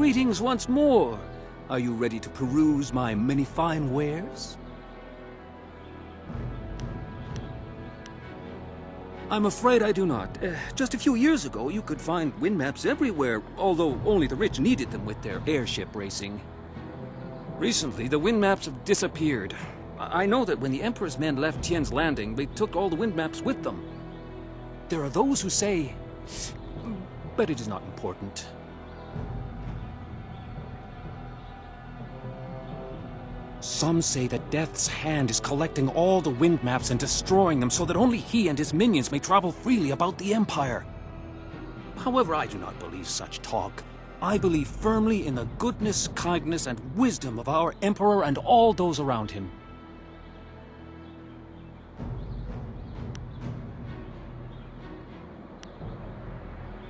Greetings once more. Are you ready to peruse my many fine wares? I'm afraid I do not. Just a few years ago, you could find wind maps everywhere, although only the rich needed them with their airship racing. Recently, the wind maps have disappeared. I know that when the Emperor's men left Tien's landing, they took all the wind maps with them. There are those who say... but it is not important. Some say that Death's Hand is collecting all the wind maps and destroying them so that only he and his minions may travel freely about the Empire. However, I do not believe such talk. I believe firmly in the goodness, kindness, and wisdom of our Emperor and all those around him.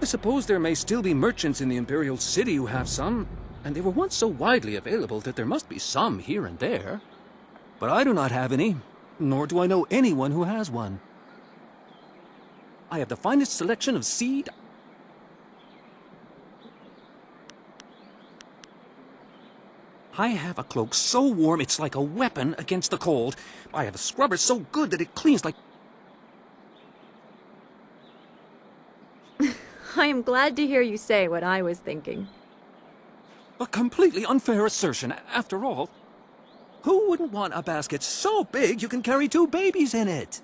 I suppose there may still be merchants in the Imperial City who have some, and they were once so widely available that there must be some here and there. But I do not have any, nor do I know anyone who has one. I have the finest selection of seed. I have a cloak so warm it's like a weapon against the cold. I have a scrubber so good that it cleans like... I am glad to hear you say what I was thinking. A completely unfair assertion. After all, who wouldn't want a basket so big you can carry 2 babies in it?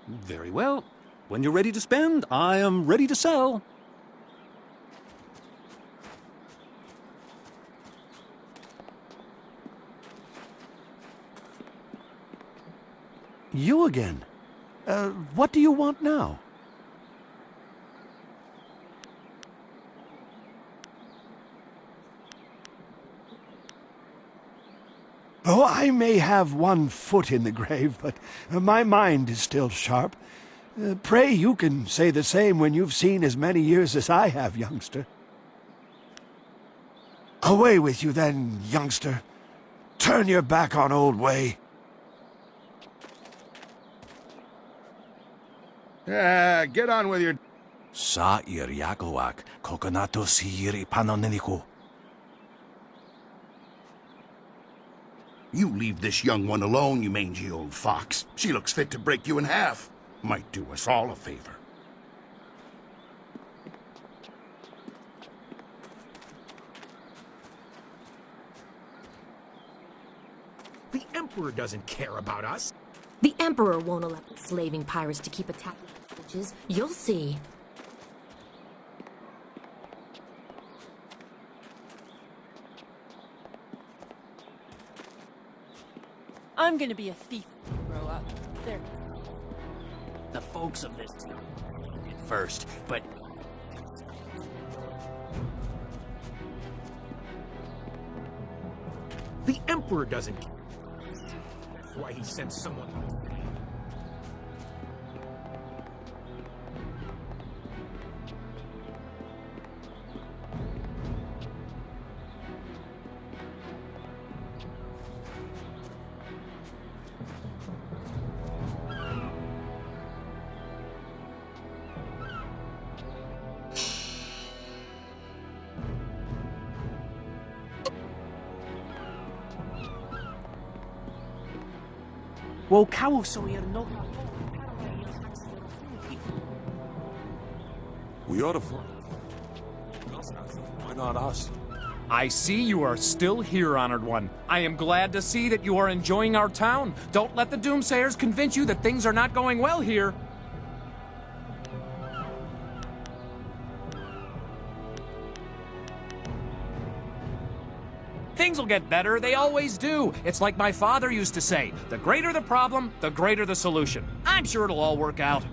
Very well. When you're ready to spend, I am ready to sell. You again? What do you want now? Oh, I may have one foot in the grave, but my mind is still sharp. Pray you can say the same when you've seen as many years as I have, youngster. Away with you then, youngster. Turn your back on old way. Get on with your... Sa yakawak, kokonato siri panoneniku. You leave this young one alone, you mangy old fox. She looks fit to break you in half. Might do us all a favor. The Emperor doesn't care about us. The Emperor won't allow slaving pirates to keep attacking villages. You'll see. I'm gonna be a thief when I grow up. There. The folks of this town did first, but... The Emperor doesn't care. That's why he sent someone... Well, Cow so we no. We ought to find. Why not us? I see you are still here, Honored One. I am glad to see that you are enjoying our town. Don't let the Doomsayers convince you that things are not going well here. Things will get better, they always do. It's like my father used to say, the greater the problem, the greater the solution. I'm sure it'll all work out.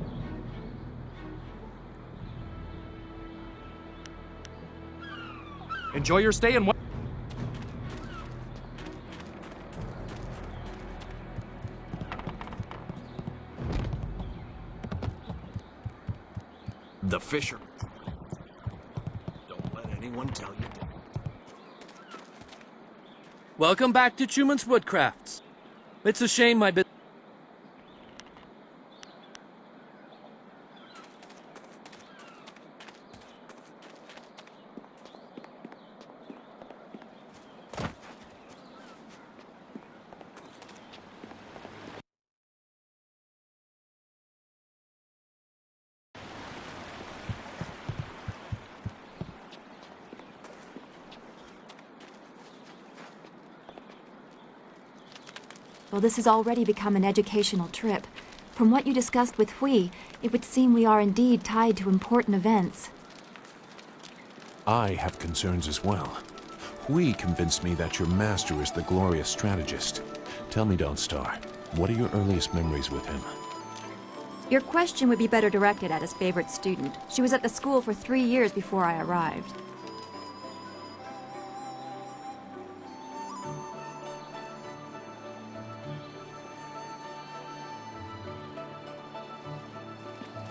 Enjoy your stay and... The fisher. Don't let anyone tell you different. Welcome back to Truman's Woodcrafts. It's a shame my business... Well, this has already become an educational trip. From what you discussed with Hui, it would seem we are indeed tied to important events. I have concerns as well. Hui convinced me that your master is the glorious strategist. Tell me, Dawnstar, what are your earliest memories with him? Your question would be better directed at his favorite student. She was at the school for 3 years before I arrived.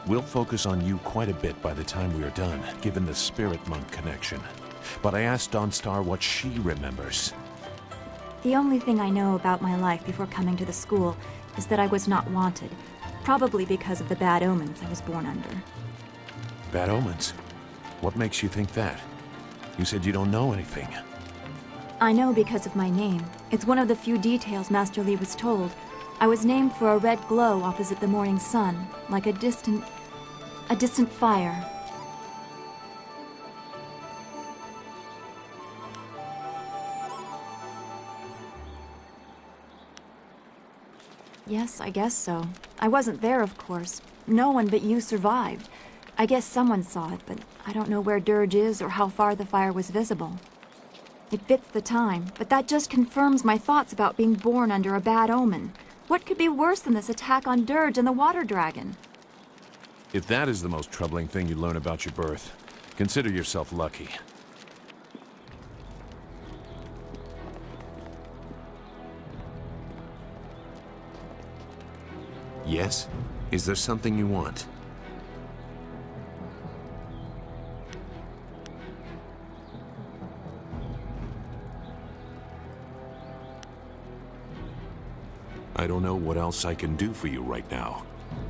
We'll focus on you quite a bit by the time we are done, given the Spirit Monk connection. But I asked Dawnstar what she remembers. The only thing I know about my life before coming to the school is that I was not wanted, probably because of the bad omens I was born under. Bad omens? What makes you think that? You said you don't know anything. I know because of my name. It's one of the few details Master Li was told. I was named for a red glow opposite the morning sun, like a distant fire. Yes, I guess so. I wasn't there, of course. No one but you survived. I guess someone saw it, but I don't know where Dirge is or how far the fire was visible. It fits the time, but that just confirms my thoughts about being born under a bad omen. What could be worse than this attack on Dirge and the Water Dragon? If that is the most troubling thing you learn about your birth, consider yourself lucky. Yes? Is there something you want? I don't know what else I can do for you right now.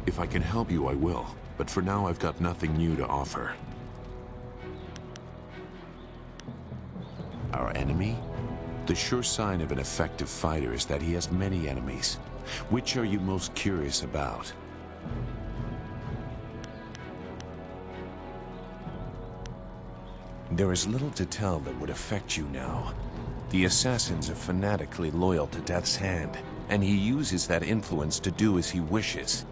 If I can help you, I will. But for now, I've got nothing new to offer. Our enemy? The sure sign of an effective fighter is that he has many enemies. Which are you most curious about? There is little to tell that would affect you now. The assassins are fanatically loyal to Death's Hand, and he uses that influence to do as he wishes.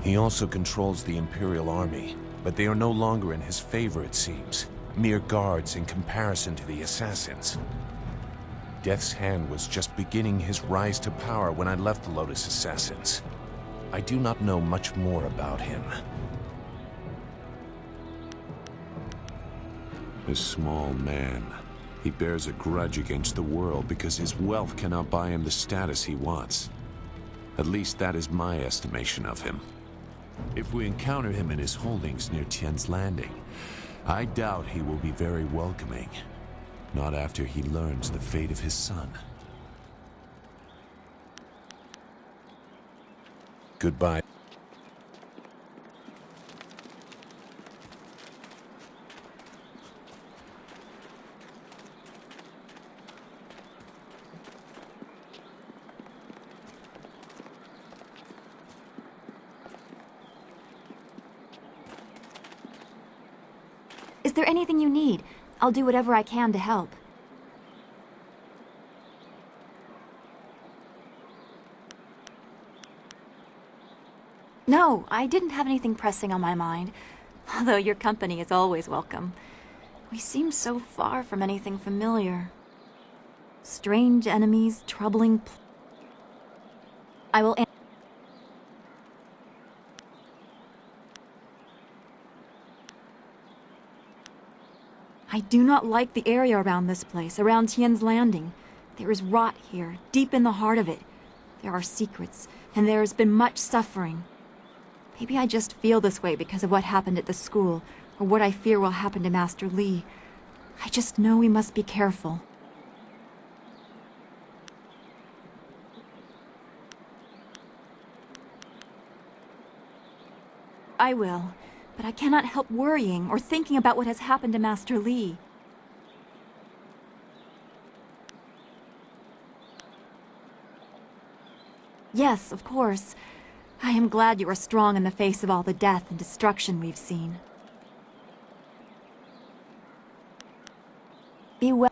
He also controls the Imperial Army, but they are no longer in his favor, it seems. Mere guards in comparison to the assassins. Death's Hand was just beginning his rise to power when I left the Lotus Assassins. I do not know much more about him. A small man. He bears a grudge against the world because his wealth cannot buy him the status he wants. At least that is my estimation of him. If we encounter him in his holdings near Tien's Landing, I doubt he will be very welcoming. Not after he learns the fate of his son. Goodbye. Is there anything you need? I'll do whatever I can to help. No, I didn't have anything pressing on my mind. Although your company is always welcome. We seem so far from anything familiar. Strange enemies, troubling... I will... I do not like the area around this place, around Tien's Landing. There is rot here, deep in the heart of it. There are secrets, and there has been much suffering. Maybe I just feel this way because of what happened at the school, or what I fear will happen to Master Li. I just know we must be careful. I will. But I cannot help worrying or thinking about what has happened to Master Li. Yes, of course. I am glad you are strong in the face of all the death and destruction we've seen. Be well.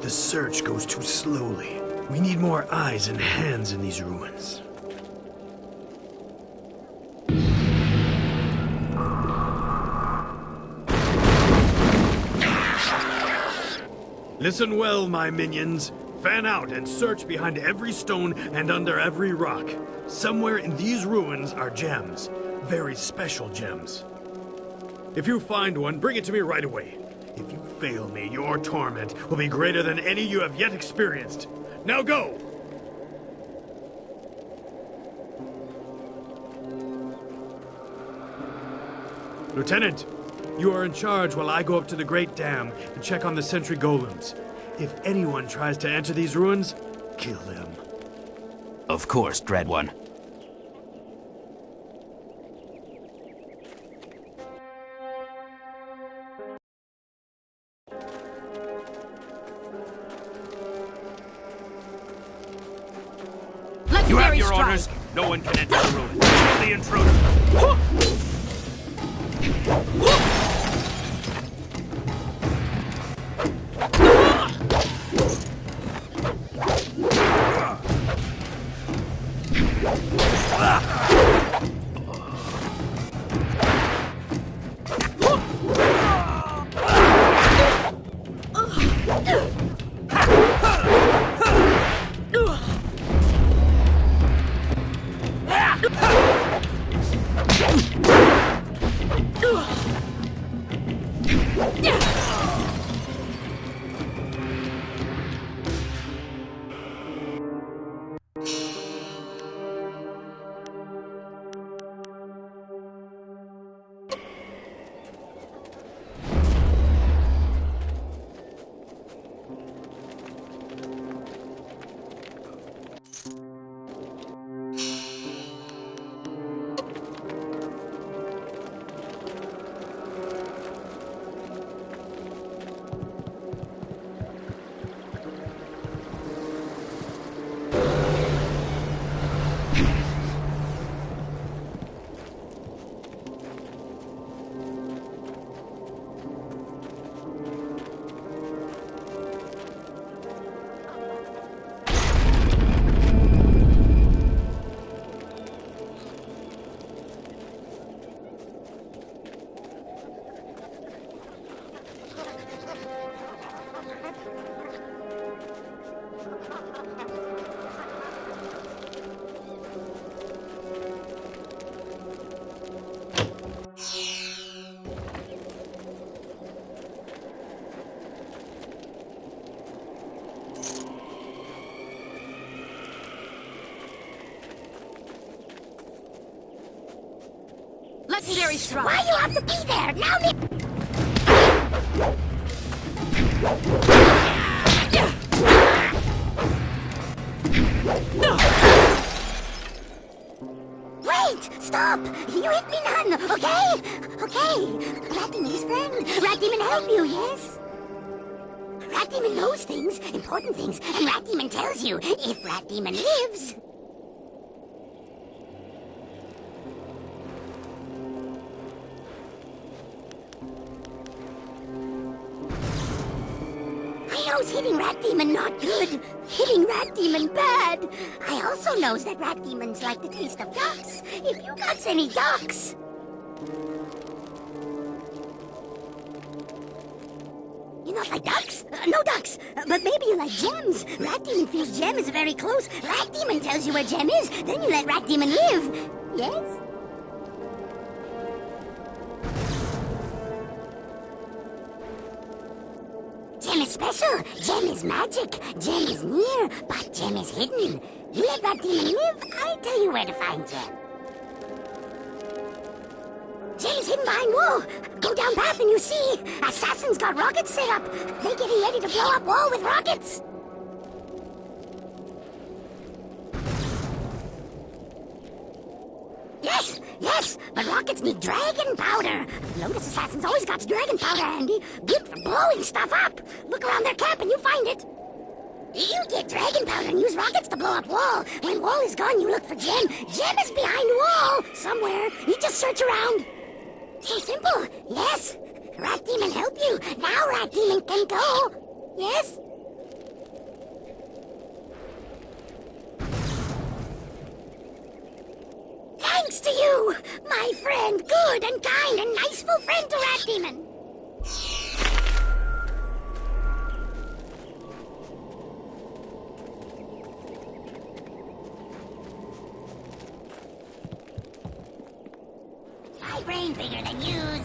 The search goes too slowly. We need more eyes and hands in these ruins. Listen well, my minions. Fan out and search behind every stone and under every rock. Somewhere in these ruins are gems. Very special gems. If you find one, bring it to me right away. If you fail me, your torment will be greater than any you have yet experienced. Now go! Lieutenant, you are in charge while I go up to the Great Dam and check on the sentry golems. If anyone tries to enter these ruins, kill them. Of course, Dread One. You have your orders. No one can enter the ruin. Kill the intruder. Legendary strike. Why you have to be there? Now Wait! Stop! You hit me none, okay? Okay. Rat Demon's friend. Rat Demon help you, yes? Rat Demon knows things, important things, and Rat Demon tells you if Rat Demon lives. Hitting Rat Demon not good. Hitting Rat Demon bad. I also knows that Rat Demons like the taste of ducks. If you got any ducks. You not like ducks? No ducks. But maybe you like gems. Rat Demon feels gem is very close. Rat Demon tells you where gem is. Then you let Rat Demon live. Yes? Gem is special. Gem is magic. Gem is near, but gem is hidden. You let Rat Demon live, I tell you where to find gem. Gem is hidden behind wall. Go down path and you see. Assassins got rockets set up. They're getting ready to blow up wall with rockets. Yes, yes, but rockets need dragon powder. Lotus assassins always got dragon powder handy. Good for blowing stuff up. Look around their camp and you find it. You get dragon powder and use rockets to blow up wall. When wall is gone, you look for gem. Gem is behind wall somewhere. You just search around. So simple. Yes. Rat Demon help you. Now Rat Demon can go. Yes? Thanks to you, my friend, good and kind and niceful friend to Rat Demon. My brain bigger than yours.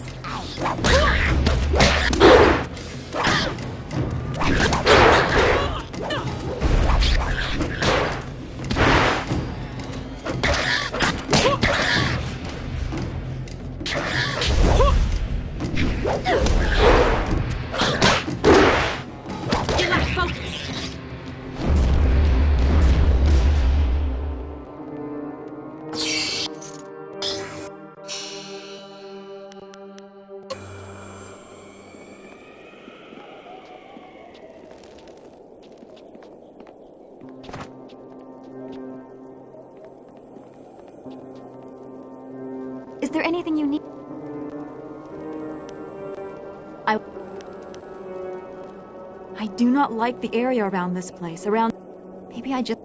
Is there anything you need? I do not like the area around this place. Maybe I just...